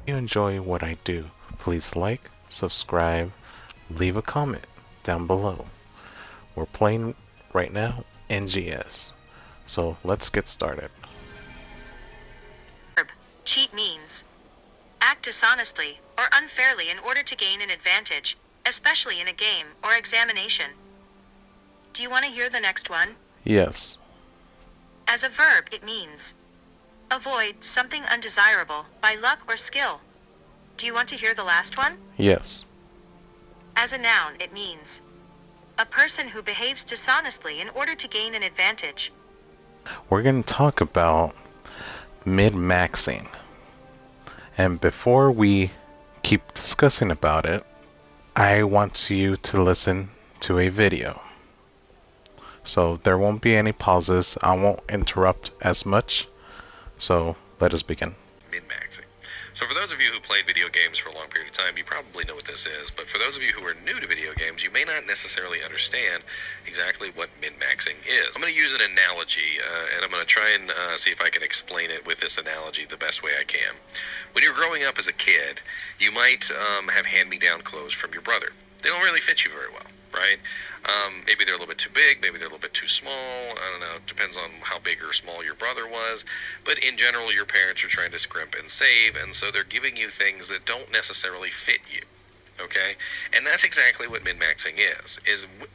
you enjoy what I do, please like, subscribe, leave a comment down below. We're playing right now NGS, so let's get started. Cheat means act dishonestly or unfairly in order to gain an advantage, especially in a game or examination. Do you want to hear the next one? Yes. As a verb, it means avoid something undesirable by luck or skill. Do you want to hear the last one? Yes. As a noun, it means a person who behaves dishonestly in order to gain an advantage. We're going to talk about min-maxing. And before we keep discussing about it, I want you to listen to a video. So there won't be any pauses. I won't interrupt as much. So let us begin. Min-maxing. So for those of you who played video games for a long period of time, you probably know what this is, but for those of you who are new to video games, you may not necessarily understand exactly what min-maxing is. I'm going to use an analogy, and I'm going to try and see if I can explain it with this analogy the best way I can. When you're growing up as a kid, you might have hand-me-down clothes from your brother. They don't really fit you very well, right? Maybe they're a little bit too big, maybe they're a little bit too small, I don't know, it depends on how big or small your brother was, but in general your parents are trying to scrimp and save, and so they're giving you things that don't necessarily fit you, okay? And that's exactly what min-maxing is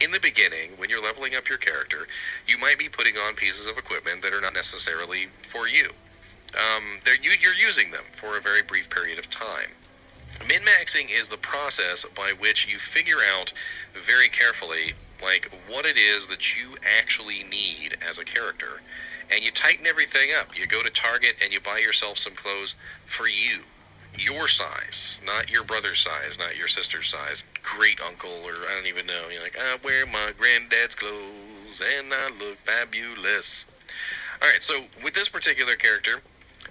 in the beginning, when you're leveling up your character, you might be putting on pieces of equipment that are not necessarily for you. You're using them for a very brief period of time. Min-maxing is the process by which you figure out very carefully like what it is that you actually need as a character, and you tighten everything up. You go to Target and you buy yourself some clothes for you, your size, not your brother's size, not your sister's size, great uncle, or I don't even know. You're like, I wear my granddad's clothes and I look fabulous. Alright, so with this particular character,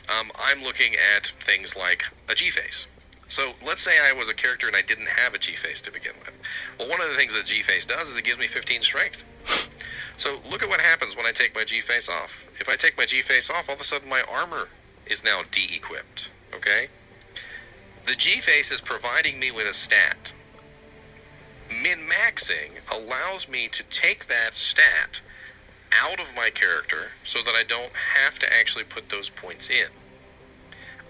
I'm looking at things like a G-face. So let's say I was a character and I didn't have a G-face to begin with. Well, one of the things that G-face does is it gives me 15 strength. So look at what happens when I take my G-face off. If I take my G-face off, all of a sudden my armor is now de-equipped, okay? The G-face is providing me with a stat. Min-maxing allows me to take that stat out of my character so that I don't have to actually put those points in.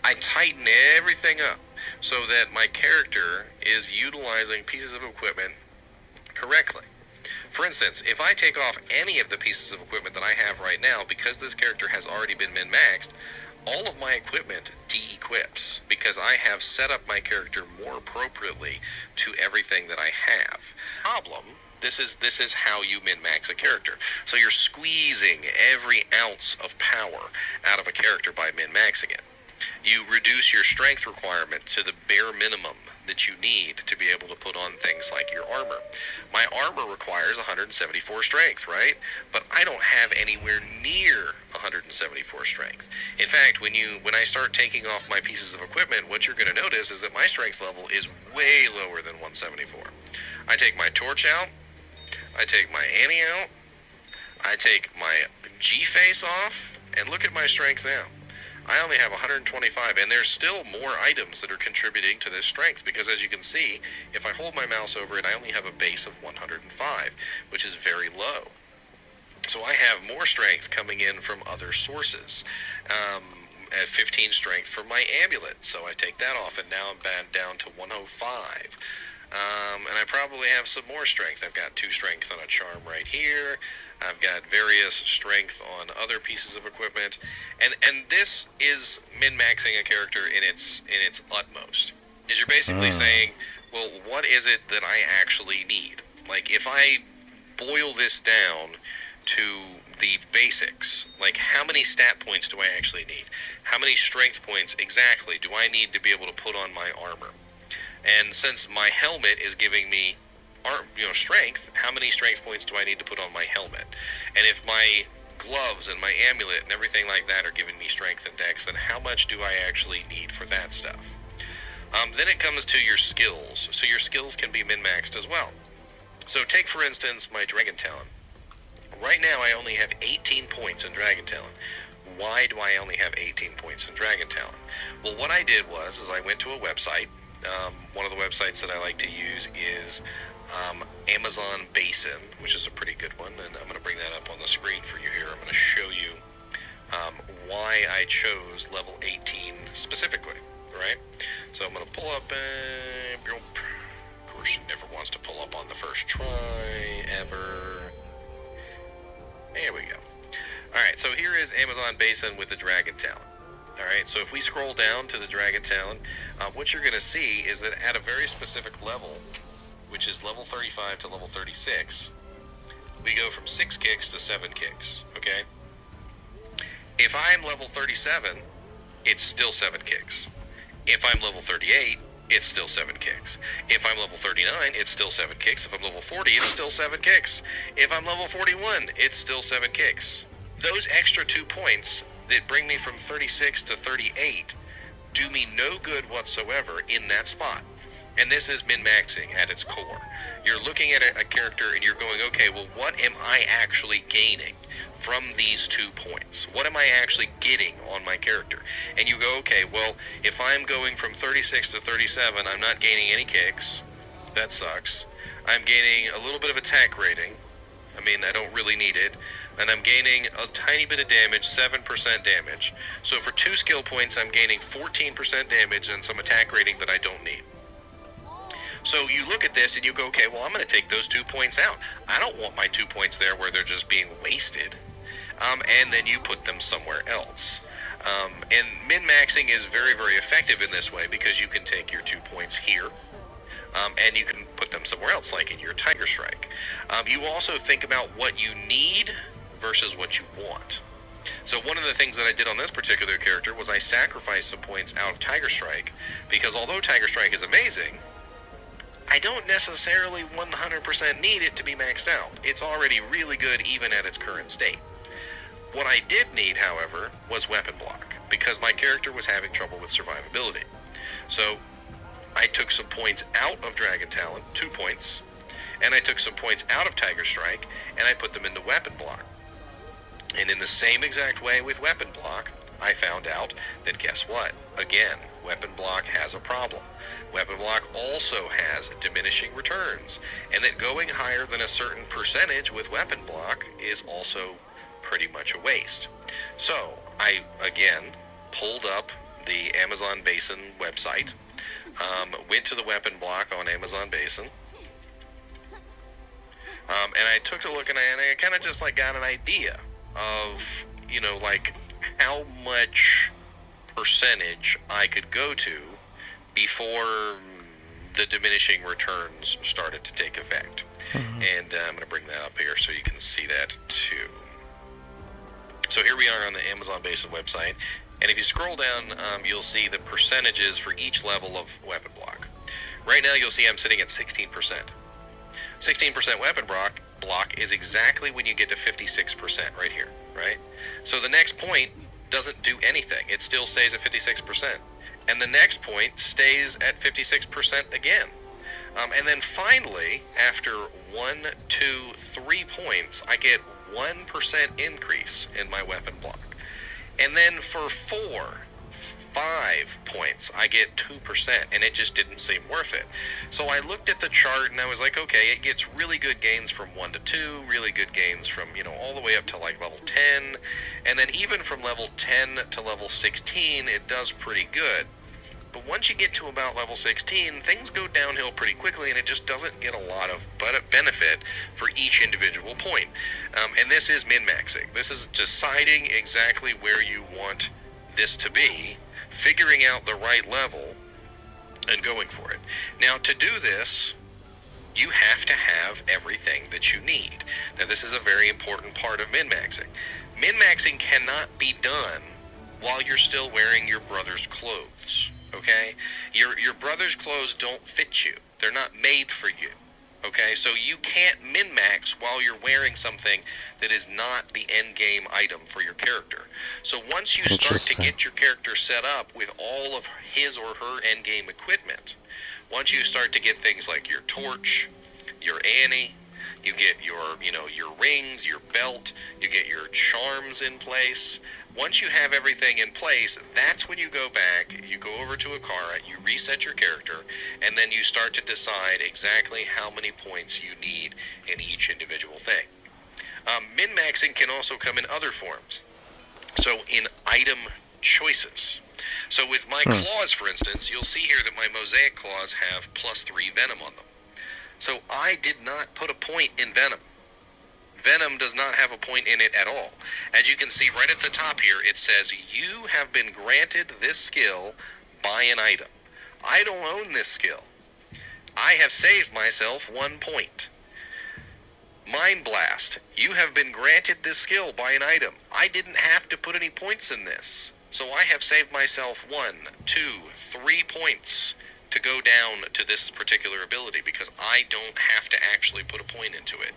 I tighten everything up so that my character is utilizing pieces of equipment correctly. For instance, if I take off any of the pieces of equipment that I have right now, because this character has already been min-maxed, all of my equipment de-equips because I have set up my character more appropriately to everything that I have. Problem, this is how you min-max a character. So you're squeezing every ounce of power out of a character by min-maxing it. You reduce your strength requirement to the bare minimum that you need to be able to put on things like your armor. My armor requires 174 strength, right? But I don't have anywhere near 174 strength. In fact, when I start taking off my pieces of equipment, what you're going to notice is that my strength level is way lower than 174. I take my torch out, I take my Annie out, I take my G-face off, and look at my strength now. I only have 125, and there's still more items that are contributing to this strength, because as you can see, if I hold my mouse over it, I only have a base of 105, which is very low. So I have more strength coming in from other sources. At 15 strength from my amulet, so I take that off, and now I'm down to 105. And I probably have some more strength. I've got 2 strength on a charm right here. I've got various strength on other pieces of equipment, and this is min-maxing a character in its utmost. Is you're basically saying, well, what is it that I actually need? Like, if I boil this down to the basics, like how many stat points do I actually need? How many strength points exactly do I need to be able to put on my armor? And since my helmet is giving me strength, how many strength points do I need to put on my helmet? And if my gloves and my amulet and everything like that are giving me strength and dex, then how much do I actually need for that stuff? Then it comes to your skills. So your skills can be min-maxed as well. So take, for instance, my Dragon Talent. Right now I only have 18 points in Dragon Talent. why do I only have 18 points in Dragon Talon? Well, what I did was I went to a website. One of the websites that I like to use is Amazon Basin, which is a pretty good one, and I'm going to bring that up on the screen for you here. I'm going to show you why I chose level 18 specifically, right? So I'm going to pull up, of course it never wants to pull up on the first try, ever. There we go. Alright, so here is Amazon Basin with the Dragon Talon. Alright, so if we scroll down to the Dragon Talon, what you're going to see is that at a very specific level, which is level 35 to level 36, we go from 6 kicks to 7 kicks, okay? If I'm level 37, it's still 7 kicks. If I'm level 38, it's still 7 kicks. If I'm level 39, it's still 7 kicks. If I'm level 40, it's still 7 kicks. If I'm level 41, it's still 7 kicks. Those extra 2 points that bring me from 36 to 38 do me no good whatsoever in that spot. And this is min-maxing at its core. You're looking at a character and you're going, okay, well, what am I actually gaining from these 2 points? What am I actually getting on my character? And you go, okay, well, if I'm going from 36 to 37, I'm not gaining any kicks. That sucks. I'm gaining a little bit of attack rating. I mean, I don't really need it. And I'm gaining a tiny bit of damage, 7% damage. So for 2 skill points, I'm gaining 14% damage and some attack rating that I don't need. So you look at this and you go, okay, well, I'm going to take those 2 points out. I don't want my 2 points there where they're just being wasted. And then you put them somewhere else. And min-maxing is very, very effective in this way because you can take your 2 points here. And you can put them somewhere else, like in your Tiger Strike. You also think about what you need versus what you want. So one of the things that I did on this particular character was I sacrificed some points out of Tiger Strike, because although Tiger Strike is amazing, I don't necessarily 100% need it to be maxed out. It's already really good even at its current state. What I did need, however, was Weapon Block, because my character was having trouble with survivability. So I took some points out of Dragon Talon, 2 points, and I took some points out of Tiger Strike, and I put them into Weapon Block. And in the same exact way with Weapon Block, I found out that guess what? Again, Weapon Block has a problem. Weapon Block also has diminishing returns, and that going higher than a certain percentage with Weapon Block is also pretty much a waste. So I, again, pulled up the Amazon Basin website, went to the Weapon Block on Amazon Basin, and I took a look and I kind of just like got an idea of, you know, like how much percentage I could go to before the diminishing returns started to take effect. Mm-hmm. And I'm going to bring that up here so you can see that too. So here we are on the Amazon Basin website, and if you scroll down, you'll see the percentages for each level of Weapon Block. Right now you'll see I'm sitting at 16%. 16% Weapon block is exactly when you get to 56% right here, right? So the next point doesn't do anything. It still stays at 56%. And the next point stays at 56% again. And then finally, after 1, 2, 3 points, I get 1% increase in my Weapon Block. And then for 4, 5 points, I get 2%, and it just didn't seem worth it. So I looked at the chart, and I was like, okay, it gets really good gains from 1 to 2, really good gains from, you know, all the way up to like level 10, and then even from level 10 to level 16, it does pretty good. But once you get to about level 16, things go downhill pretty quickly, and it just doesn't get a lot of benefit for each individual point. And this is min-maxing. This is deciding exactly where you want this to be, figuring out the right level, and going for it. Now, to do this, you have to have everything that you need. Now, this is a very important part of min-maxing. Min-maxing cannot be done while you're still wearing your brother's clothes. Okay? Your brother's clothes don't fit you. They're not made for you. Okay? So you can't min-max while you're wearing something that is not the end game item for your character. So once you start to get your character set up with all of his or her end game equipment, once you start to get things like your torch, your Annie, You get your rings, your belt, you get your charms in place. Once you have everything in place, that's when you go back, you go over to Akara, you reset your character, and then you start to decide exactly how many points you need in each individual thing. Min-maxing can also come in other forms. So in item choices. So with my claws, for instance, you'll see here that my mosaic claws have +3 venom on them. So I did not put a point in venom. Venom does not have a point in it at all. As you can see right at the top here, it says you have been granted this skill by an item. I don't own this skill. I have saved myself 1 point. Mind Blast. You have been granted this skill by an item. I didn't have to put any points in this. So I have saved myself 1, 2, 3 points to go down to this particular ability because I don't have to actually put a point into it.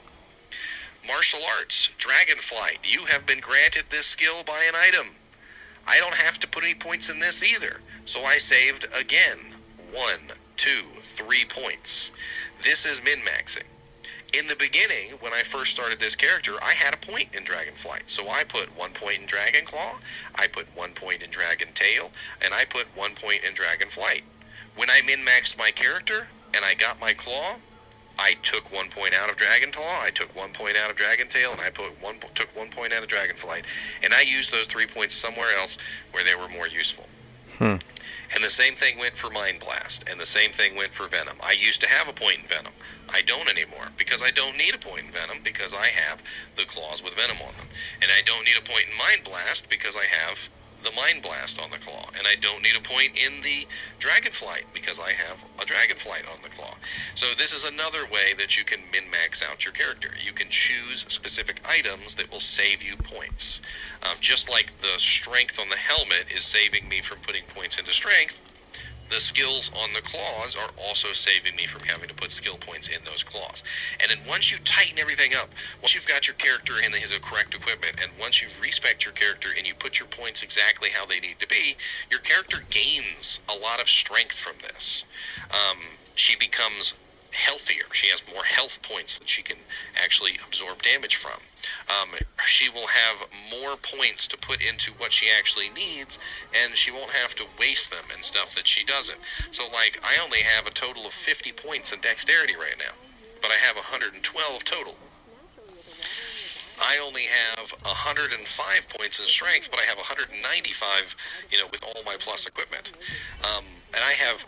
Martial Arts. Dragonflight. You have been granted this skill by an item. I don't have to put any points in this either. So I saved again 1, 2, 3 points. This is min-maxing. In the beginning, when I first started this character, I had a point in Dragonflight. So I put 1 point in Dragonclaw, I put 1 point in Dragon Tail, and I put 1 point in Dragonflight. When I min-maxed my character and I got my claw, I took 1 point out of Dragonclaw, I took 1 point out of Dragon Tail, and I took 1 point out of Dragonflight. And I used those 3 points somewhere else where they were more useful. And the same thing went for Mind Blast, and the same thing went for Venom. I used to have a point in Venom. I don't anymore, because I don't need a point in Venom, because I have the claws with Venom on them. And I don't need a point in Mind Blast, because I have the Mind Blast on the claw. And I don't need a point in the Dragonflight, because I have a Dragonflight on the claw. So this is another way that you can min-max out your character. You can choose specific items that will save you points. Just like the strength on the helmet is saving me from putting points into strength, the skills on the claws are also saving me from having to put skill points in those claws. And then once you tighten everything up, once you've got your character in his correct equipment, and once you've respect your character and you put your points exactly how they need to be, your character gains a lot of strength from this. She becomes healthier. She has more health points that she can actually absorb damage from. She will have more points to put into what she actually needs, and she won't have to waste them and stuff that she doesn't. So, like, I only have a total of 50 points in dexterity right now, but I have 112 total. I only have 105 points in strength, but I have 195, with all my plus equipment. And I have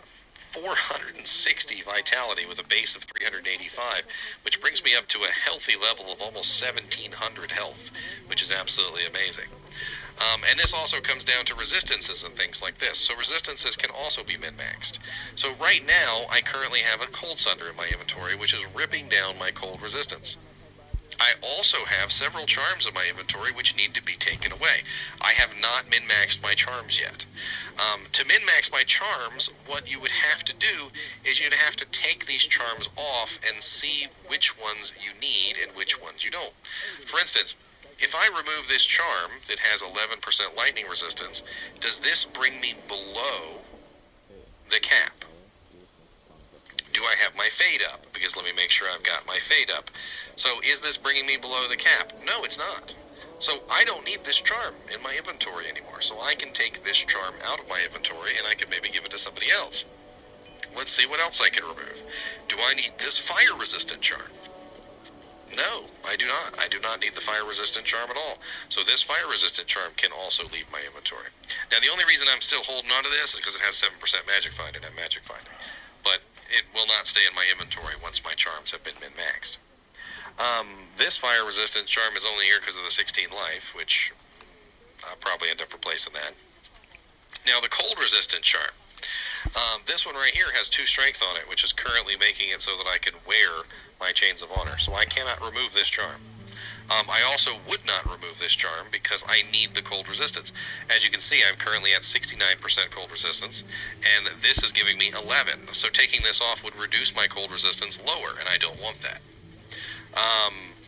460 vitality with a base of 385, which brings me up to a healthy level of almost 1700 health, which is absolutely amazing. And this also comes down to resistances and things like this. So resistances can also be min-maxed. So right now, I currently have a Cold Sunder in my inventory, which is ripping down my cold resistance. I also have several charms in my inventory which need to be taken away. I have not min-maxed my charms yet. To min-max my charms, what you would have to do is you'd have to take these charms off and see which ones you need and which ones you don't. For instance, if I remove this charm that has 11% lightning resistance, does this bring me below the cap? Do I have my fade up? Because let me make sure I've got my fade up. So is this bringing me below the cap? No, it's not. So I don't need this charm in my inventory anymore. So I can take this charm out of my inventory and I can maybe give it to somebody else. Let's see what else I can remove. Do I need this fire resistant charm? No, I do not. I do not need the fire resistant charm at all. So this fire resistant charm can also leave my inventory. Now the only reason I'm still holding on to this is because it has 7% magic find and I'm magic finding. But it will not stay in my inventory once my charms have been min-maxed. This fire resistant charm is only here because of the 16 life, which I'll probably end up replacing that. Now the cold resistant charm. This one right here has 2 strength on it, which is currently making it so that I can wear my chains of honor. So I cannot remove this charm. I also would not remove this charm because I need the cold resistance. As you can see, I'm currently at 69% cold resistance, and this is giving me 11. So taking this off would reduce my cold resistance lower, and I don't want that.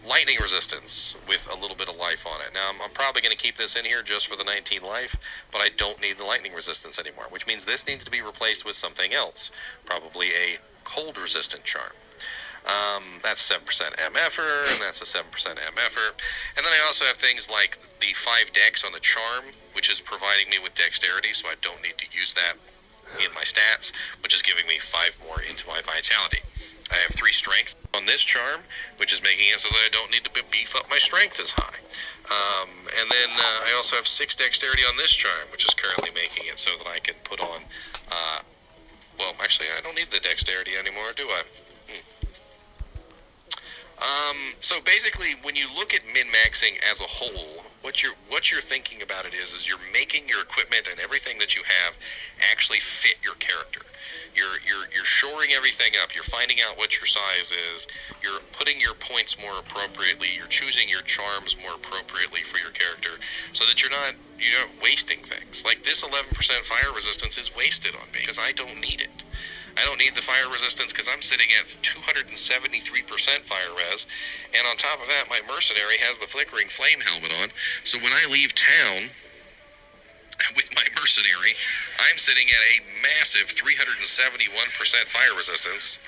Lightning resistance with a little bit of life on it. Now, I'm probably going to keep this in here just for the 19 life, but I don't need the lightning resistance anymore, which means this needs to be replaced with something else, probably a cold resistant charm. That's 7% MFer, and that's a 7% MFer. And then I also have things like the 5 dex on the charm, which is providing me with dexterity, so I don't need to use that in my stats, which is giving me 5 more into my vitality. I have 3 strength on this charm, which is making it so that I don't need to beef up my strength as high. And then I also have 6 dexterity on this charm, which is currently making it so that I can put on, well, actually, I don't need the dexterity anymore, do I? So basically, when you look at min-maxing as a whole, what you're thinking about it is you're making your equipment and everything that you have actually fit your character. You're shoring everything up. You're finding out what your size is. You're putting your points more appropriately. You're choosing your charms more appropriately for your character, so that you're not wasting things. Like this 11% fire resistance is wasted on me because I don't need it. I don't need the fire resistance because I'm sitting at 273% fire res, and on top of that, my mercenary has the flickering flame helmet on. So when I leave town with my mercenary, I'm sitting at a massive 371% fire resistance,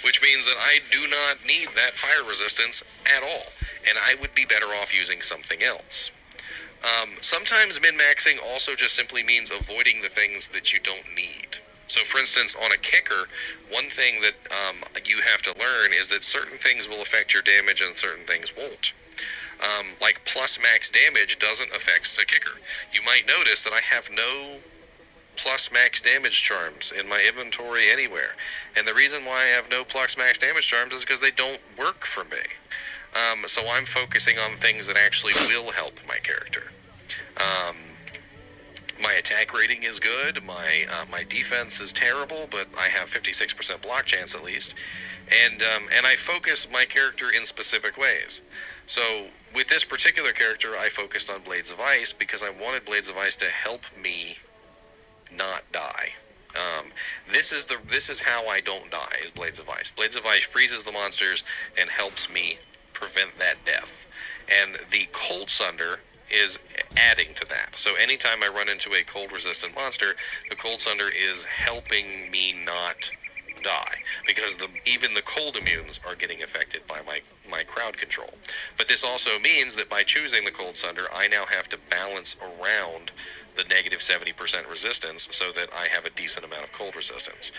which means that I do not need that fire resistance at all, and I would be better off using something else. Sometimes min-maxing also just simply means avoiding the things that you don't need. So, for instance, on a kicker, one thing that you have to learn is that certain things will affect your damage and certain things won't. Like plus max damage doesn't affect the kicker. You might notice that I have no plus max damage charms in my inventory anywhere. And the reason why I have no plus max damage charms is because they don't work for me. So I'm focusing on things that actually will help my character. My attack rating is good. My defense is terrible, but I have 56% block chance at least, and I focus my character in specific ways. So with this particular character, I focused on Blades of Ice because I wanted Blades of Ice to help me not die. This is how I don't die, is Blades of Ice. Blades of Ice freezes the monsters and helps me prevent that death. And the Cold Sunder is adding to that. So anytime I run into a cold resistant monster, the Cold Sunder is helping me not die, because even the cold immunes are getting affected by my crowd control. But this also means that by choosing the Cold Sunder, I now have to balance around the negative 70% resistance so that I have a decent amount of cold resistance.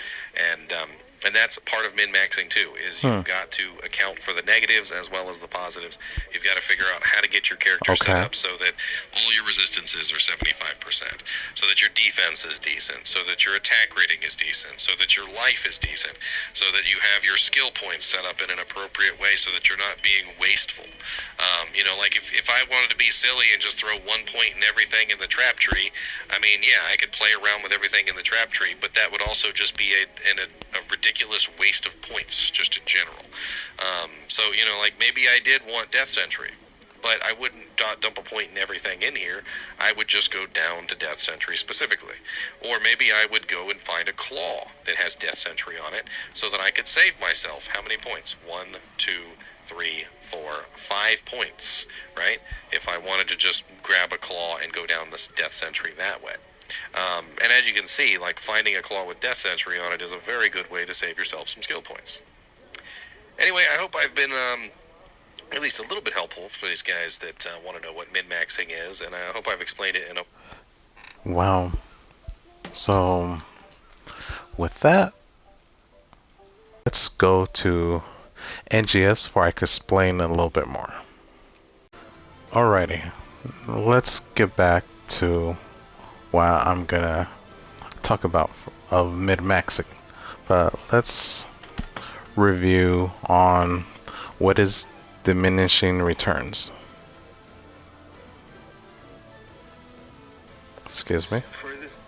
And that's part of min-maxing too, is you've got to account for the negatives as well as the positives. You've got to figure out how to get your character set up so that all your resistances are 75%, so that your defense is decent, so that your attack rating is decent, so that your life is decent, so that you have your skill points set up in an appropriate way so that you're not being wasteful. Like if I wanted to be silly and just throw 1 point in everything in the trap tree, I mean, yeah, I could play around with everything in the trap tree, but that would also just be a ridiculous waste of points, just in general. So, like maybe I did want Death Sentry, but I wouldn't dump a point in everything in here. I would just go down to Death Sentry specifically. Or maybe I would go and find a Claw that has Death Sentry on it so that I could save myself. How many points? 1, 2, 3, 4, 5 points, right? If I wanted to just grab a Claw and go down this Death Sentry that way. And as you can see, like finding a Claw with Death Sentry on it is a very good way to save yourself some skill points. Anyway, I hope I've been at least a little bit helpful for these guys that want to know what min-maxing is, and I hope I've explained it in a... Wow. So, with that, let's go to NGS where I can explain a little bit more. Alrighty, let's get back to what I'm gonna talk about of min-maxing. But let's review on what is diminishing returns. Excuse me. For this,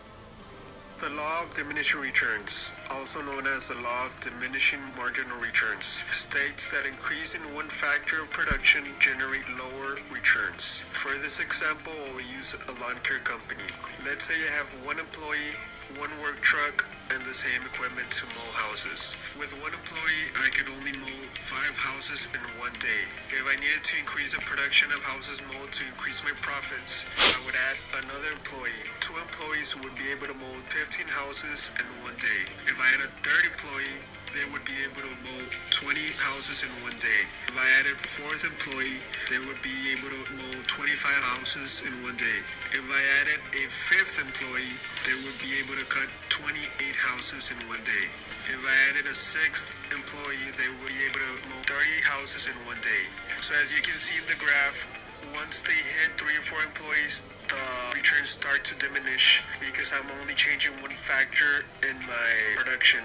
the law of diminishing returns, also known as the law of diminishing marginal returns, states that increase in one factor of production generate lower returns. For this example, we use a lawn care company. Let's say you have one employee, one work truck, and the same equipment to mow houses. With one employee, I could only mow 5 houses in one day. If I needed to increase the production of houses mowed to increase my profits, I would add another employee. 2 employees would be able to mow 15 houses in one day. If I had a third employee, they would be able to mow 20 houses in one day. If I added a fourth employee, they would be able to mow 25 houses in one day. If I added a fifth employee, they would be able to cut 28 houses in one day. If I added a sixth employee, they would be able to mow 30 houses in one day. So as you can see in the graph, once they hit 3 or 4 employees, the returns start to diminish because I'm only changing one factor in my production.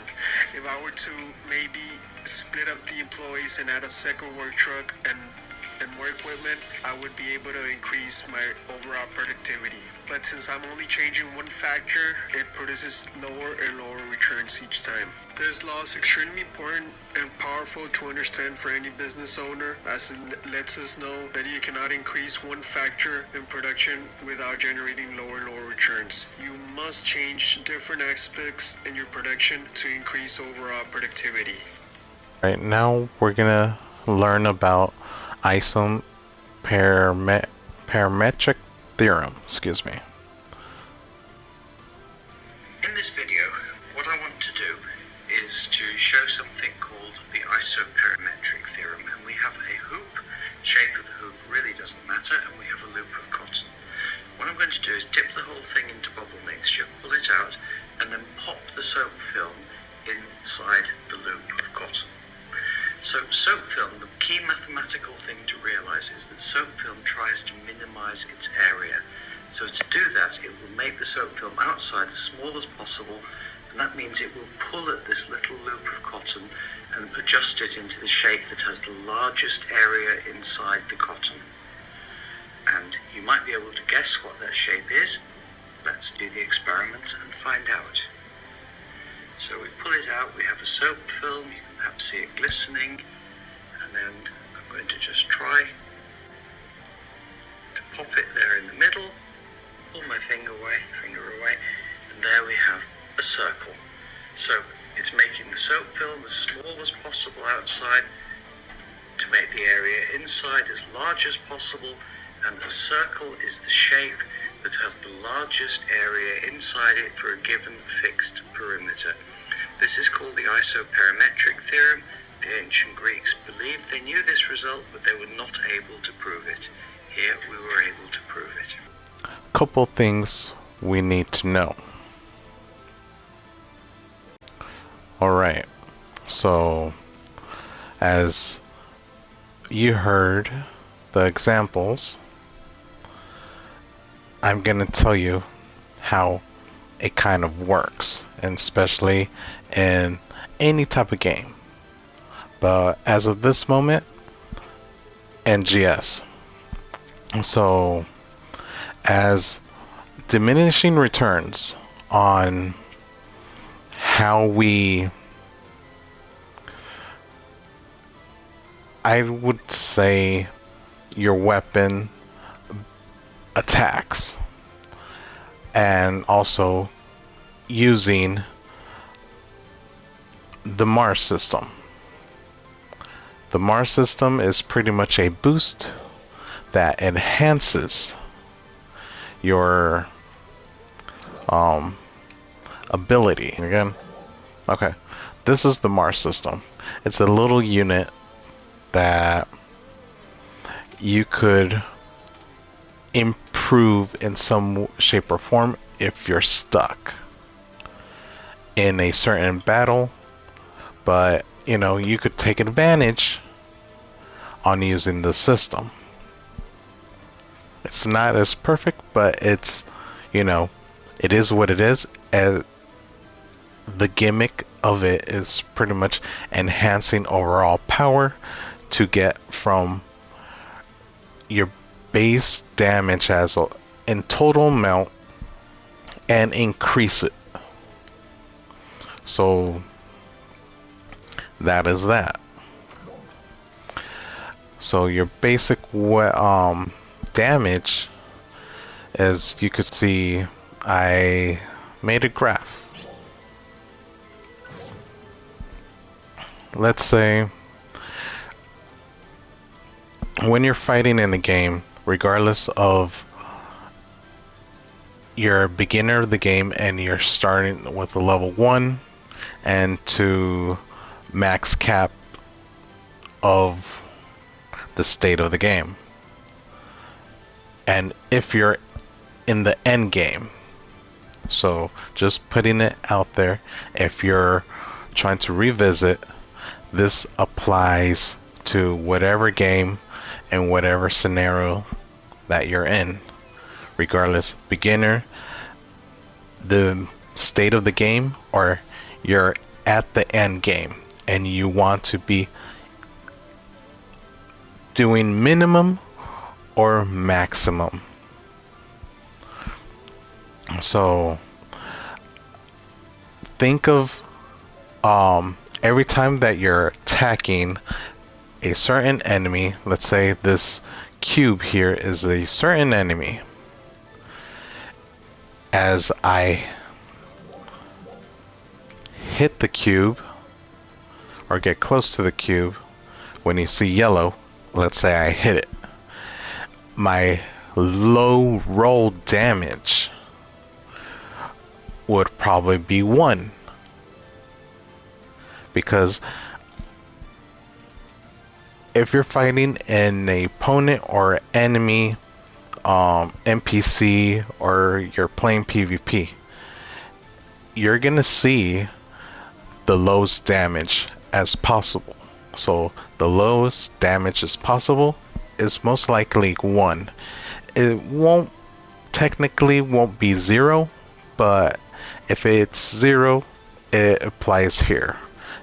If I were to maybe split up the employees and add a second work truck and more equipment, I would be able to increase my overall productivity. But since I'm only changing one factor, it produces lower and lower returns each time. This law is extremely important and powerful to understand for any business owner, as it lets us know that you cannot increase one factor in production without generating lower and lower returns. You must change different aspects in your production to increase overall productivity. Right now, we're gonna learn about parametric theorem. Excuse me. In this video, what I want to do is to show something called the isoparametric theorem, and we have a hoop. Shape of the hoop really doesn't matter, and we have a loop of cotton. What I'm going to do is dip the whole thing into bubble mixture, pull it out, and then pop the soap film inside the loop of cotton. So soap film, the key mathematical thing to realize is that soap film tries to minimize its area. So to do that, it will make the soap film outside as small as possible, and that means it will pull at this little loop of cotton and adjust it into the shape that has the largest area inside the cotton. And you might be able to guess what that shape is. Let's do the experiment and find out. So we pull it out, we have a soap film, you can perhaps see it glistening, and then I'm going to just try to pop it there in the middle, pull my finger away, and there we have a circle. So it's making the soap film as small as possible outside to make the area inside as large as possible, and a circle is the shape that has the largest area inside it for a given fixed perimeter. This is called the isoparametric theorem. The ancient Greeks believed they knew this result, but they were not able to prove it. Here we were able to prove it. Couple things we need to know. Alright, so as you heard the examples, I'm going to tell you how it kind of works, and especially in any type of game. But as of this moment, NGS. So as diminishing returns on how I would say your weapon attacks, and also using the Mars system. The Mars system is pretty much a boost that enhances your ability. Again, okay, this is the Mars system. It's a little unit that you could improve in some shape or form if you're stuck in a certain battle, but you could take advantage on using the system. It's not as perfect, but it's it is what it is. As the gimmick of it is pretty much enhancing overall power to get from your base damage as in total amount and increase it. So that is that. So your basic damage, as you could see, I made a graph. Let's say when you're fighting in a game, regardless of you're a beginner of the game and you're starting with a level 1 and to max cap of the state of the game. And if you're in the end game, so just putting it out there, if you're trying to revisit, this applies to whatever game and whatever scenario that you're in, regardless, beginner, the state of the game, or you're at the end game and you want to be doing minimum or maximum. So think of every time that you're attacking a certain enemy, let's say this cube here is a certain enemy. As I hit the cube or get close to the cube, when you see yellow, let's say I hit it, my low roll damage would probably be 1, because if you're fighting an opponent or enemy, NPC, or you're playing PvP, you're gonna see the lowest damage as possible. So the lowest damage as possible is most likely 1. It technically won't be 0, but if it's 0, it applies here.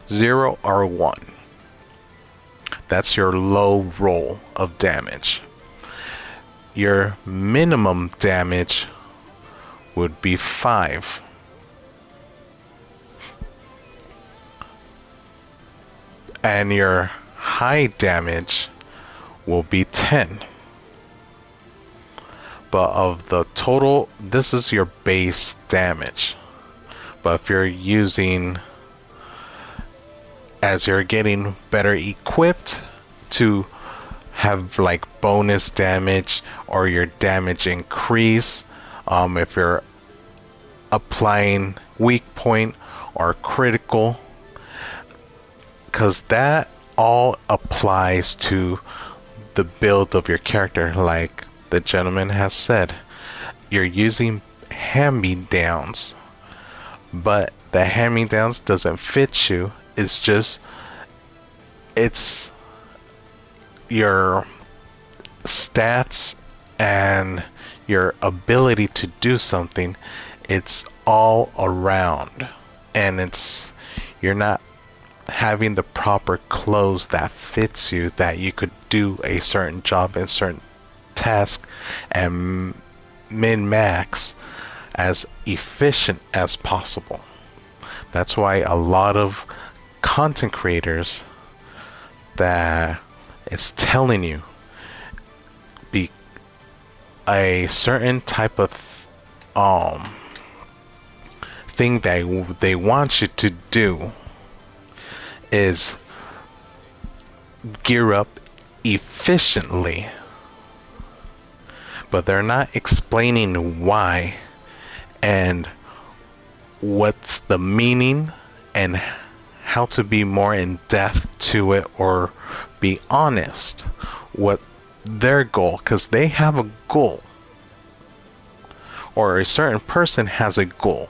0 or 1. That's your low roll of damage. Your minimum damage would be 5. And your high damage will be 10. But of the total, this is your base damage. But if you're using, as you're getting better equipped to have like bonus damage or your damage increase, if you're applying weak point or critical, because that all applies to the build of your character. Like the gentleman has said, you're using hand-me-downs, but the hand-me-downs doesn't fit you. It's just, it's your stats and your ability to do something. It's all around, and it's, you're not having the proper clothes that fits you, that you could do a certain job and certain task and min-max as efficient as possible. That's why a lot of content creators that is telling you be a certain type of thing that they want you to do is gear up efficiently, but they're not explaining why and what's the meaning and how to be more in depth to it, or be honest what their goal, because they have a goal, or a certain person has a goal,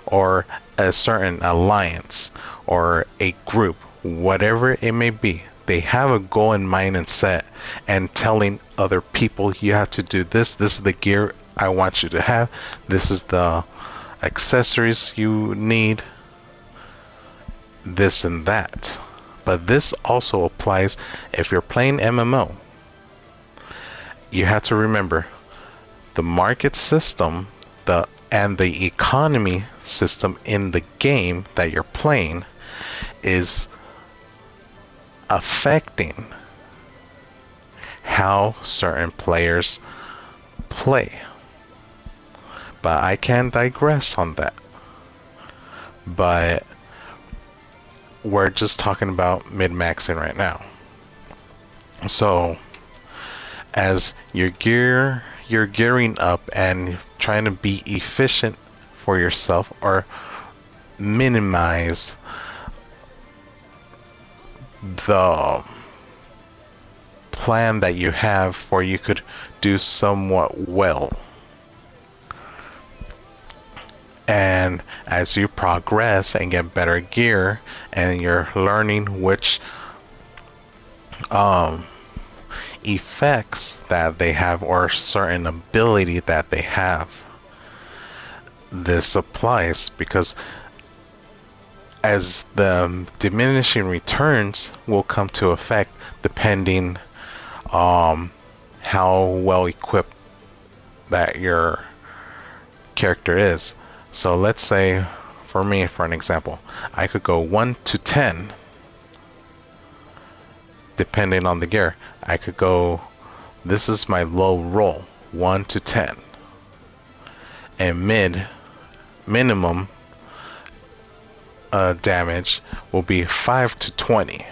or a certain alliance or a group, whatever it may be. They have a goal in mind and set, and telling other people, you have to do this, this is the gear I want you to have, this is the accessories you need, this and that. But this also applies if you're playing MMO. You have to remember the market system, and the economy system in the game that you're playing is affecting how certain players play. But I can digress on that. But we're just talking about min-maxing right now. So as you're gearing up and trying to be efficient for yourself, or minimize the plan that you have for you could do somewhat well. And as you progress and get better gear, and you're learning which effects that they have or certain ability that they have, this applies, because as the diminishing returns will come to effect depending how well equipped that your character is. So let's say, for me, for an example, I could go 1 to 10 depending on the gear. I could go, this is my low roll, 1 to 10, and minimum damage will be 5 to 20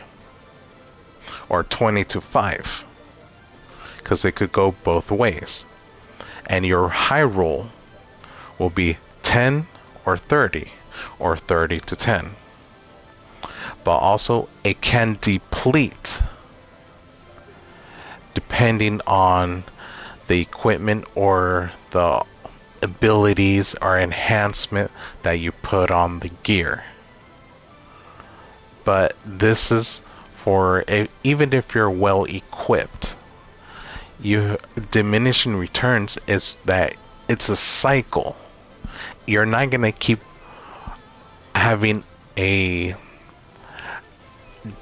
or 20 to 5, because it could go both ways. And your high roll will be 10 or 30 or 30 to 10. But also it can deplete depending on the equipment or the abilities or enhancement that you put on the gear. But this is for even if you're well equipped, diminishing returns is that it's a cycle. You're not gonna keep having a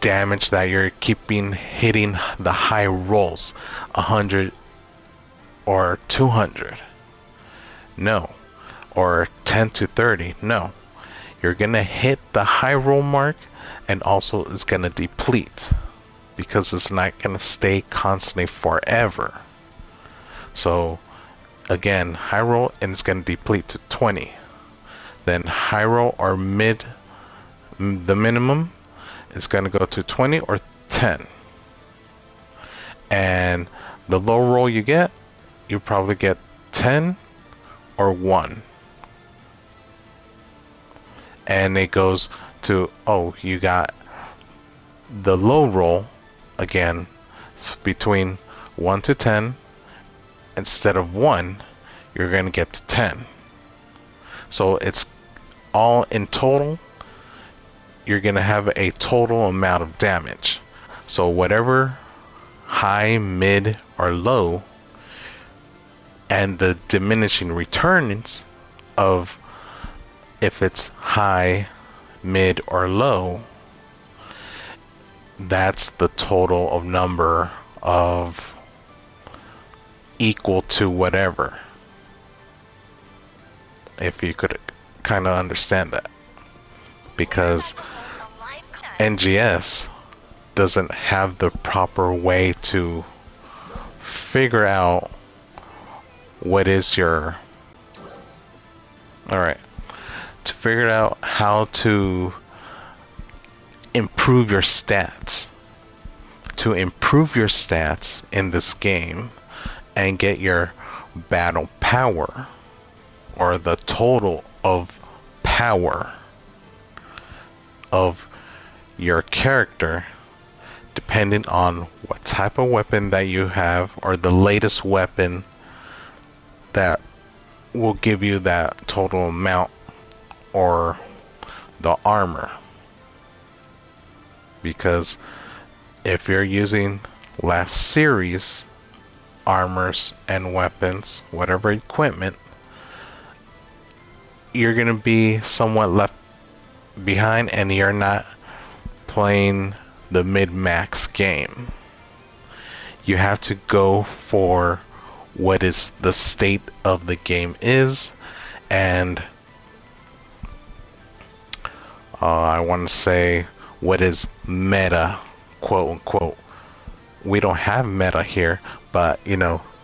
damage that you're keeping hitting the high rolls 100 or 200. No. Or 10 to 30. No. You're gonna hit the high roll mark, and also it's gonna deplete, because it's not gonna stay constantly forever. So again, high roll, and it's gonna deplete to 20. Then high roll or the minimum is gonna go to 20 or 10. And the low roll you probably get 10 or 1. And it goes to, you got the low roll again, it's between 1 to 10. Instead of 1, you're going to get to 10. So it's all in total, you're going to have a total amount of damage. So whatever high, mid, or low, and the diminishing returns of if it's high, mid, or low, that's the total of number of equal to whatever. If you could kind of understand that. Because NGS doesn't have the proper way to figure out what is your... Alright. To figure out how to improve your stats. To improve your stats in this game and get your battle power, or the total of power of your character, depending on what type of weapon that you have, or the latest weapon that will give you that total amount, or the armor. Because if you're using last series armors and weapons, whatever equipment, you're going to be somewhat left behind, and you're not playing the mid-max game. You have to go for what is the state of the game is, and I want to say what is meta, quote unquote. We don't have meta here, but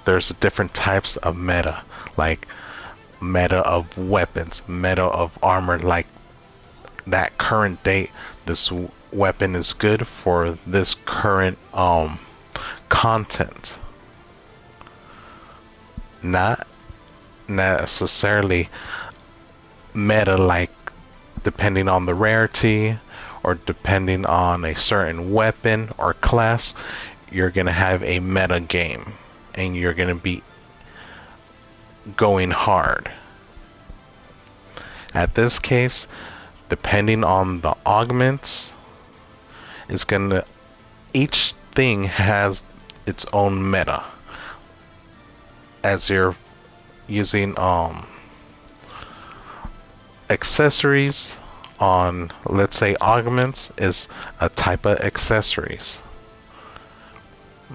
there's different types of meta, like meta of weapons, meta of armor. Like that current date, this weapon is good for this current content. Not necessarily meta, like depending on the rarity or depending on a certain weapon or class, you're going to have a meta game and you're going to be going hard. At this case, depending on the augments, it's going to, each thing has its own meta. As you're using accessories on, let's say, augments is a type of accessories.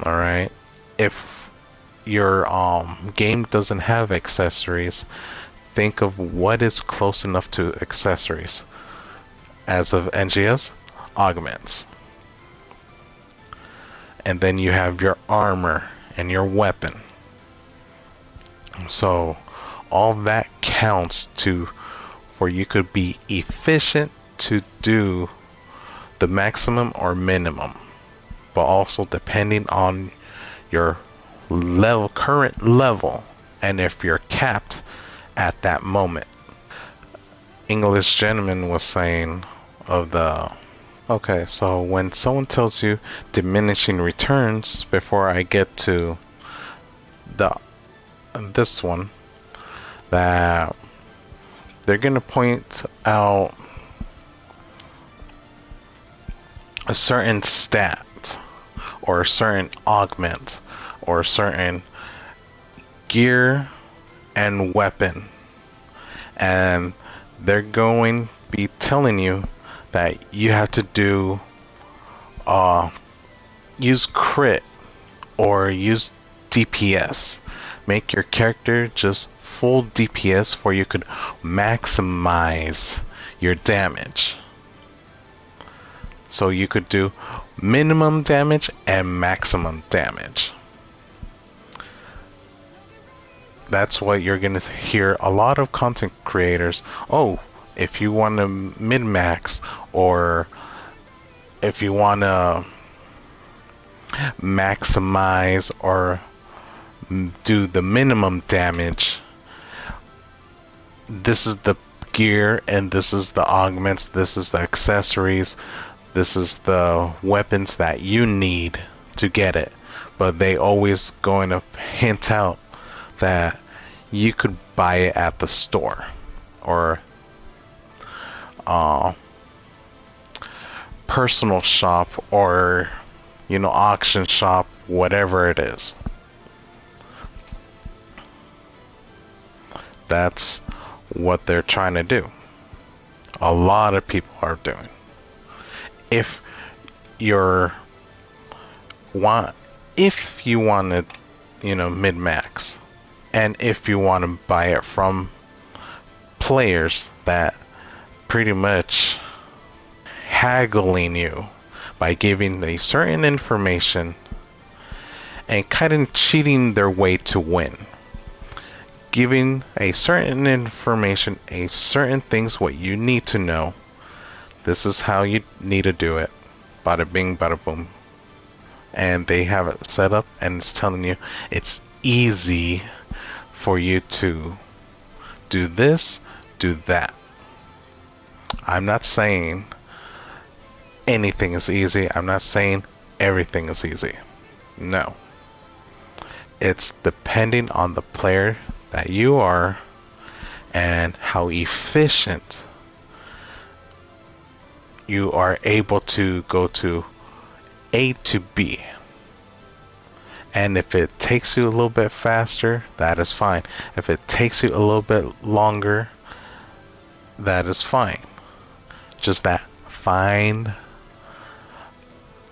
Alright, if your game doesn't have accessories, think of what is close enough to accessories. As of NGS, augments. And then you have your armor and your weapon. So all that counts to where you could be efficient to do the maximum or minimum, but also depending on your level, current level, and if you're capped at that moment. English gentleman was saying of the, okay, so when someone tells you diminishing returns, before I get to this one, that they're going to point out a certain stat or a certain augment or a certain gear and weapon, and they're going to be telling you that you have to do use crit or use DPS. Make your character just full DPS where you could maximize your damage. So you could do minimum damage and maximum damage. That's what you're gonna hear a lot of content creators. Oh, if you want to min-max, or if you want to maximize or do the minimum damage, this is the gear and this is the augments, this is the accessories, this is the weapons that you need to get it. But they always going to hint out that you could buy it at the store or personal shop, or auction shop, whatever it is. That's what they're trying to do. A lot of people are doing. If you want to, mid-max, and if you want to buy it from players that pretty much haggling you by giving a certain information and kind of cheating their way to win. Giving a certain information, a certain things what you need to know. This is how you need to do it. Bada bing, bada boom. And they have it set up and it's telling you it's easy for you to do this, do that. I'm not saying anything is easy. I'm not saying everything is easy. No. It's depending on the player that you are and how efficient you are able to go to A to B. And if it takes you a little bit faster, that is fine. If it takes you a little bit longer, that is fine. Just that, find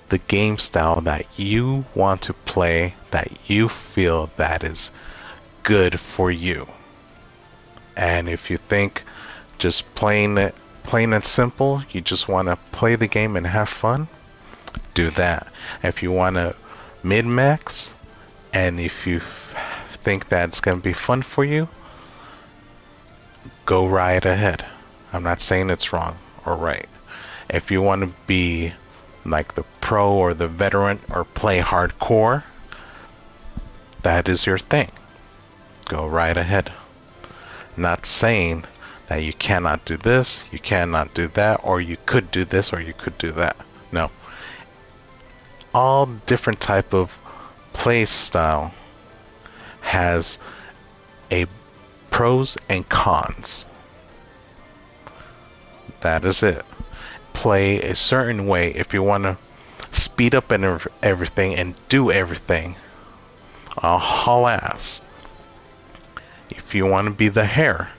the game style that you want to play, that you feel that is good for you. And if you think just plain and simple, you just want to play the game and have fun, do that. If you want to mid-max, and if you think that's going to be fun for you, go right ahead. I'm not saying it's wrong or right. If you want to be like the pro or the veteran or play hardcore, that is your thing. Go right ahead. Not saying that you cannot do this, you cannot do that, or you could do this, or you could do that. No. All different type of play style has a pros and cons. That is it. Play a certain way if you want to speed up and everything and do everything. Haul ass. If you want to be the hare,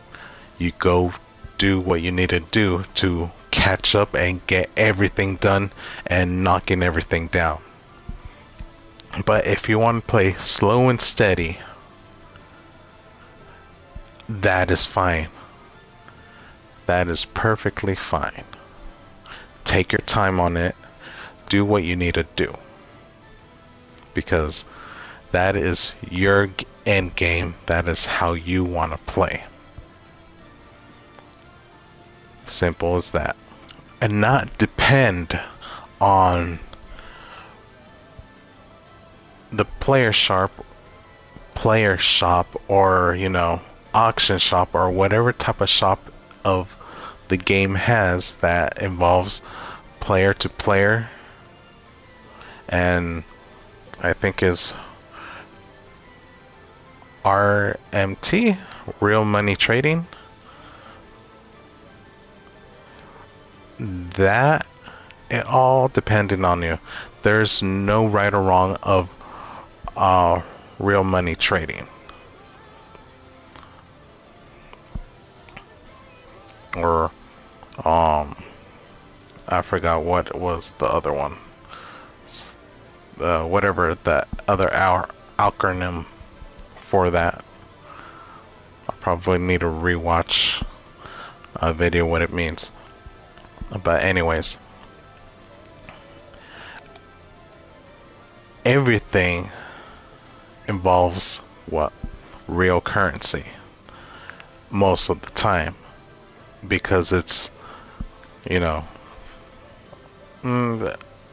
you go do what you need to do to catch up and get everything done and knocking everything down. But if you want to play slow and steady, that is fine. That is perfectly fine. Take your time on it. Do what you need to do. Because that is your end game. That is how you want to play. Simple as that. And not depend on the player shop or, you know, auction shop or whatever type of shop of the game has that involves player to player, and I think is RMT, real money trading. That it all depending on you. There's no right or wrong of real money trading. Or I forgot what was the other one. Whatever the other acronym for that. I probably need to rewatch a video what it means. But anyways, everything involves what? Real currency most of the time, because it's, you know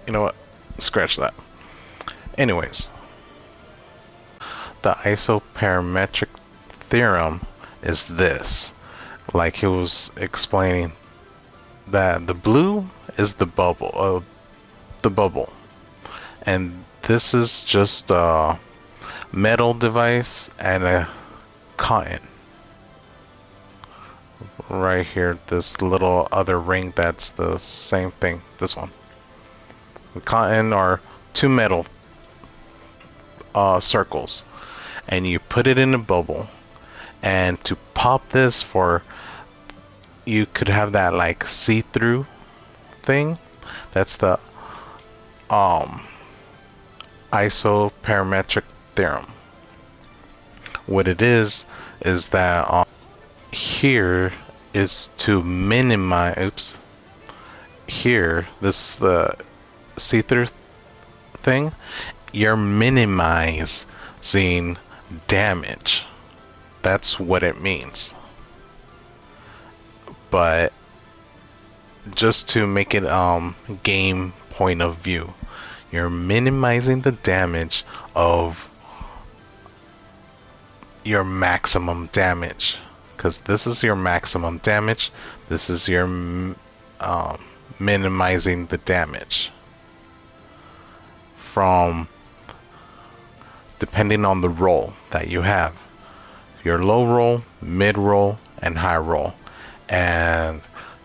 what, scratch that. Anyways, the isoperimetric theorem is this, like he was explaining, that the blue is the bubble, and this is just a metal device and a cotton. Right here, this little other ring that's the same thing, this one. The cotton are two metal circles, and you put it in a bubble, and to pop this for, you could have that like see-through thing. That's the isoperimetric theorem. What it is that here is to minimize, here, this the see-through thing, you're minimizing damage. That's what it means. But just to make it game point of view, you're minimizing the damage of your maximum damage, because this is your maximum damage, this is your minimizing the damage from, depending on the roll that you have, your low roll, mid roll, and high roll, and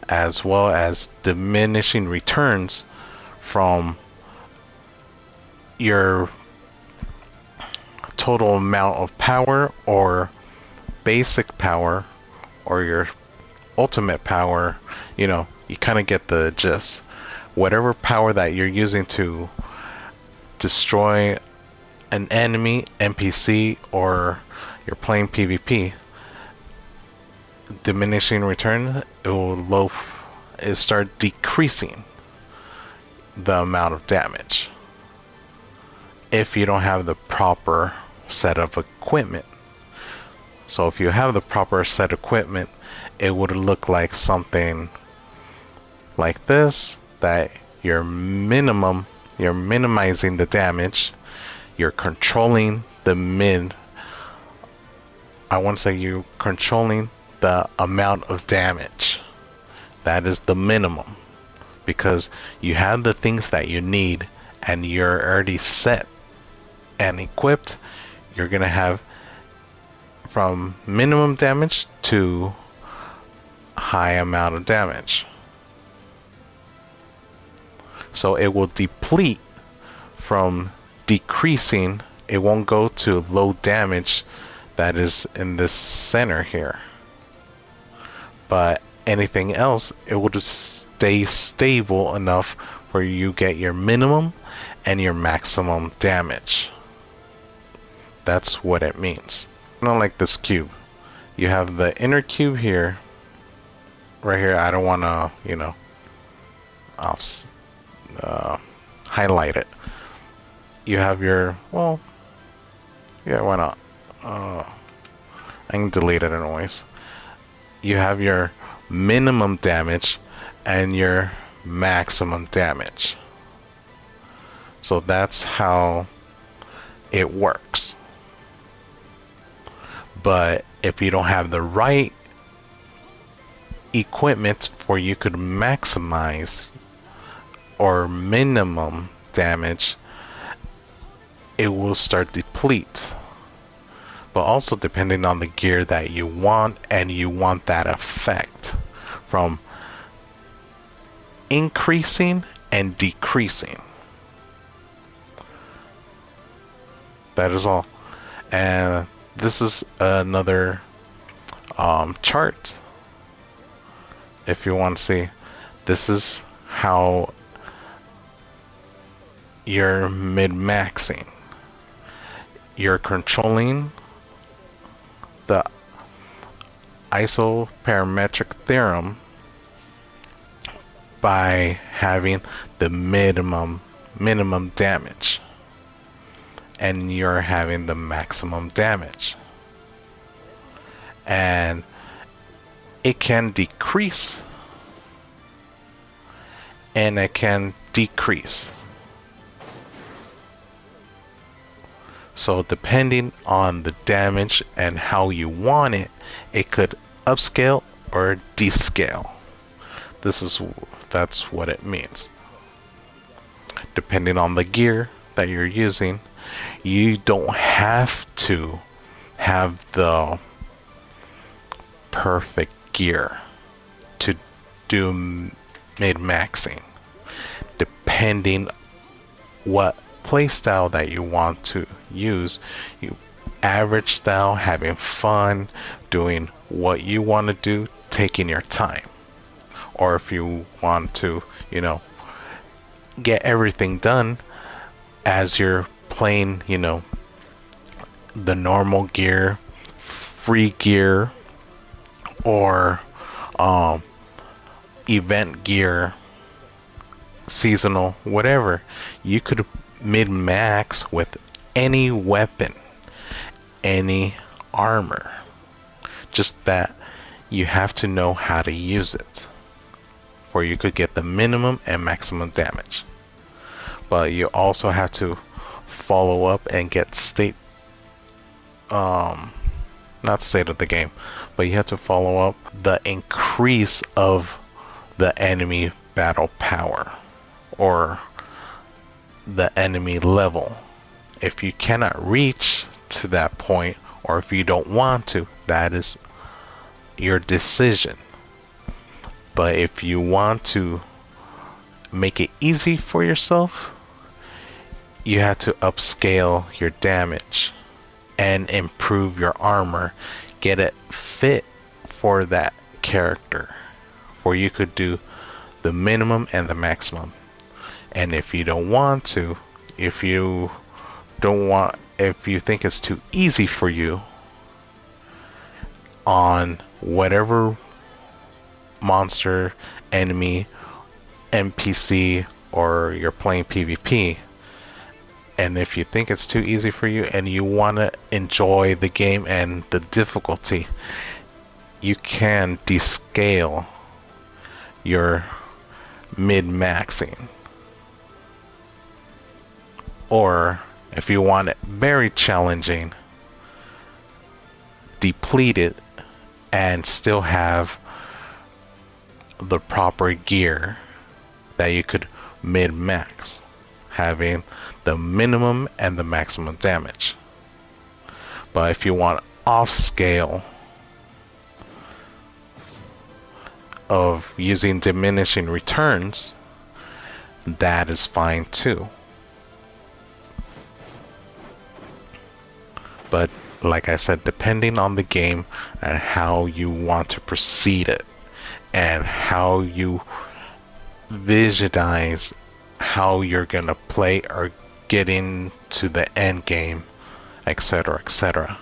as well as diminishing returns from your total amount of power or basic power or your ultimate power. You know, you kind of get the gist. Whatever power that you're using to destroy an enemy, NPC, or you're playing PvP, diminishing return, it will start decreasing the amount of damage if you don't have the proper set of equipment. So if you have the proper set of equipment, it would look like something like this, that you're minimizing the damage, you're controlling the you're controlling the amount of damage. That is the minimum, because you have the things that you need and you're already set and equipped. You're gonna have from minimum damage to high amount of damage. So it will deplete from decreasing. It won't go to low damage that is in this center here, but anything else, it will just stay stable enough where you get your minimum and your maximum damage. That's what it means. Not like this cube. You have the inner cube here, right here. I don't want to, I'll highlight it. You have your, well, yeah, why not? I can delete it anyways. You have your minimum damage and your maximum damage. So that's how it works. But if you don't have the right equipment where you could maximize or minimum damage, it will start deplete. But also depending on the gear that you want, and you want that effect from increasing and decreasing. That is all. And this is another chart. If you want to see, this is how you're mid-maxing. You're controlling the isoparametric theorem by having the minimum damage, and you're having the maximum damage, and it can decrease and it can decrease. So depending on the damage and how you want it, it could upscale or descale. That's what it means. Depending on the gear that you're using, you don't have to have the perfect gear to do mid-maxing. Depending what playstyle that you want to use, you average style, having fun, doing what you want to do, taking your time. Or if you want to, get everything done as you're playing, the normal gear, free gear, or event gear, seasonal, whatever, you could mid-max with any weapon, any armor. Just that you have to know how to use it, where you could get the minimum and maximum damage. But you also have to follow up and get not state of the game, but you have to follow up the increase of the enemy battle power or the enemy level. If you cannot reach to that point, or if you don't want to, that is your decision. But if you want to make it easy for yourself, you have to upscale your damage and improve your armor, get it fit for that character, where you could do the minimum and the maximum. And if you don't want to, if you think it's too easy for you on whatever monster, enemy, NPC, or you're playing PvP, and if you think it's too easy for you and you want to enjoy the game and the difficulty, you can descale your mid-maxing. Or if you want it very challenging, deplete it and still have the proper gear that you could min-max, having the minimum and the maximum damage. But if you want off scale of using diminishing returns, that is fine too. But like I said, depending on the game and how you want to proceed it and how you visualize how you're gonna play or get into the end game, etc., etc.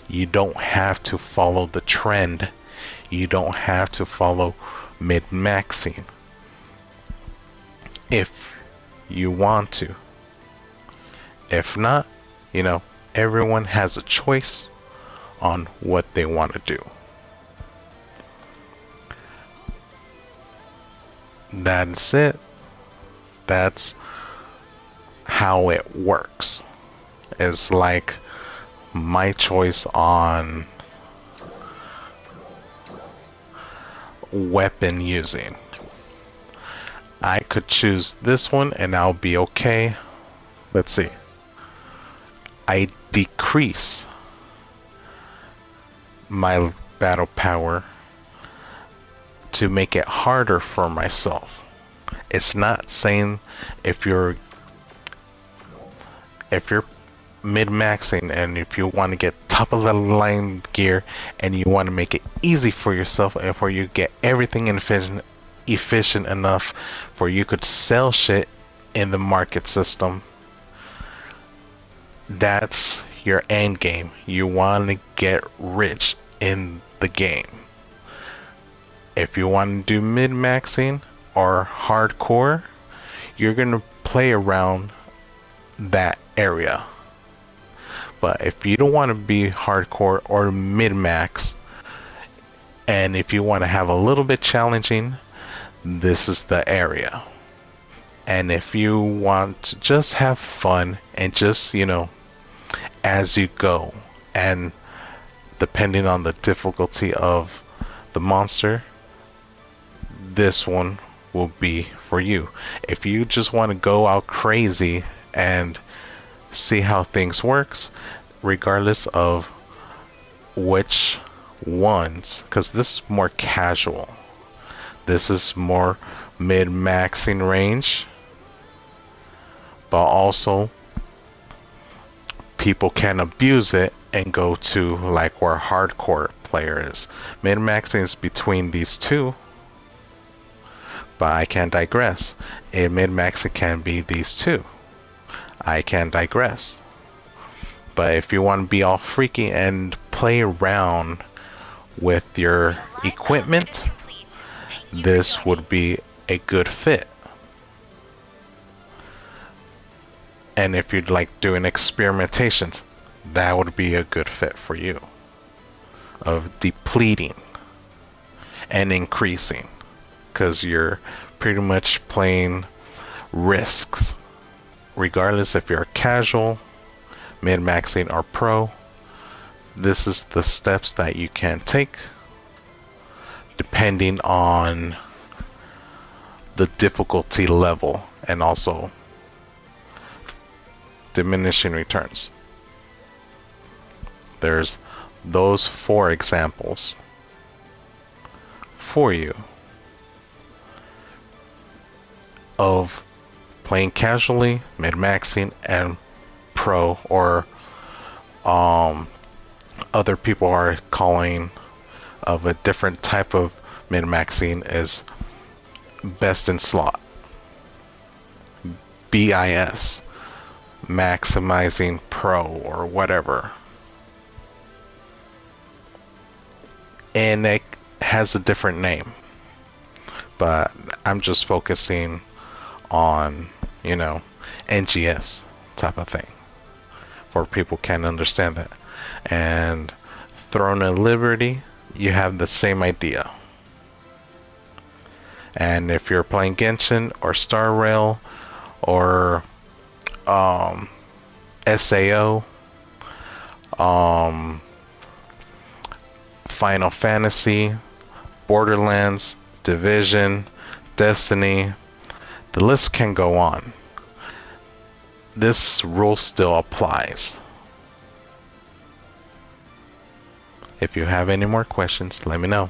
You don't have to follow the trend. You don't have to follow mid-maxing if you want to. If not, everyone has a choice on what they want to do. That's it. That's how it works. It's like my choice on weapon using. I could choose this one and I'll be okay. Let's see. I decrease my battle power to make it harder for myself. It's not saying if you're mid-maxing and if you want to get top of the line gear and you want to make it easy for yourself and for you get everything efficient enough for you could sell shit in the market system, that's your end game. You want to get rich in the game. If you want to do mid-maxing or hardcore, you're going to play around that area. But if you don't want to be hardcore or mid-max, and if you want to have a little bit challenging, this is the area. And if you want to just have fun and just, as you go, and depending on the difficulty of the monster, this one will be for you. If you just want to go out crazy and see how things works, regardless of which ones, because this is more casual. This is more mid-maxing range, but also people can abuse it and go to like where hardcore player is. Mid-maxing is between these two, but I can digress. In mid-maxing can be these two. I can digress. But if you want to be all freaky and play around with your equipment, this would be a good fit. And if you'd like doing experimentations, that would be a good fit for you. Of depleting and increasing, because you're pretty much playing risks. Regardless if you're casual, mid-maxing, or pro, this is the steps that you can take depending on the difficulty level and also diminishing returns. There's those 4 examples for you of playing casually, mid-maxing, and pro, or other people are calling of a different type of min-maxing is best in slot. BIS, maximizing pro, or whatever. And it has a different name, but I'm just focusing on, NGS type of thing, for people can understand that. And Throne of Liberty, you have the same idea. And if you're playing Genshin or Star Rail or SAO, Final Fantasy, Borderlands, Division, Destiny. The list can go on. This rule still applies. If you have any more questions, let me know.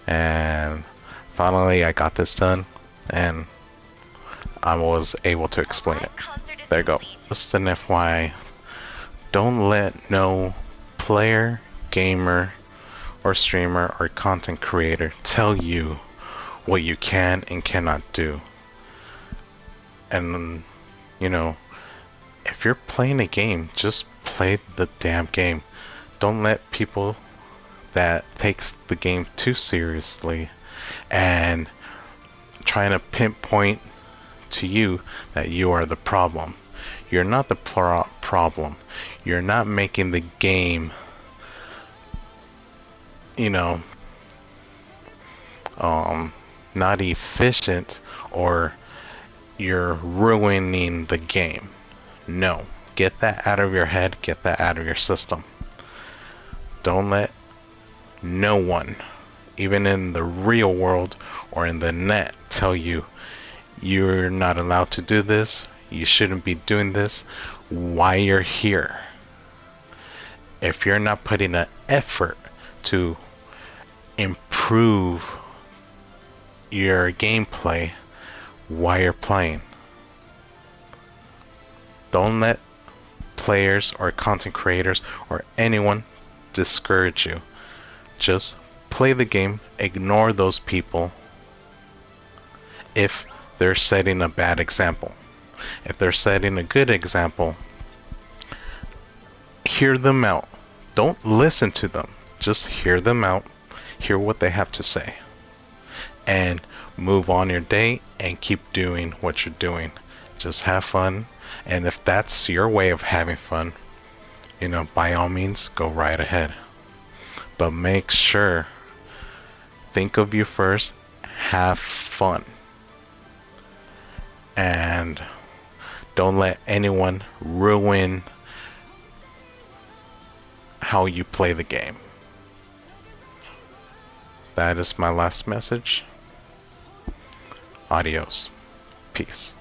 And finally, I got this done, and I was able to explain it. There you go. Just an FYI, don't let no player, gamer, or streamer or content creator tell you what you can and cannot do. And, you know, if you're playing a game, just play the damn game. Don't let people that takes the game too seriously and trying to pinpoint to you that you are the problem. You're not the problem. You're not making the game, you know, not efficient, or you're ruining the game. No, get that out of your head, get that out of your system. Don't let no one, even in the real world or in the net, tell you you're not allowed to do this, you shouldn't be doing this, why you're here. If you're not putting an effort to improve your gameplay, why you're playing. Don't let players or content creators or anyone discourage you. Just play the game, ignore those people if they're setting a bad example. If they're setting a good example, hear them out. Don't listen to them. Just hear them out, hear what they have to say, and move on your day and keep doing what you're doing. Just have fun, and if that's your way of having fun, you know, by all means, go right ahead. But make sure, think of you first, have fun, and don't let anyone ruin how you play the game. That is my last message. Adios. Peace.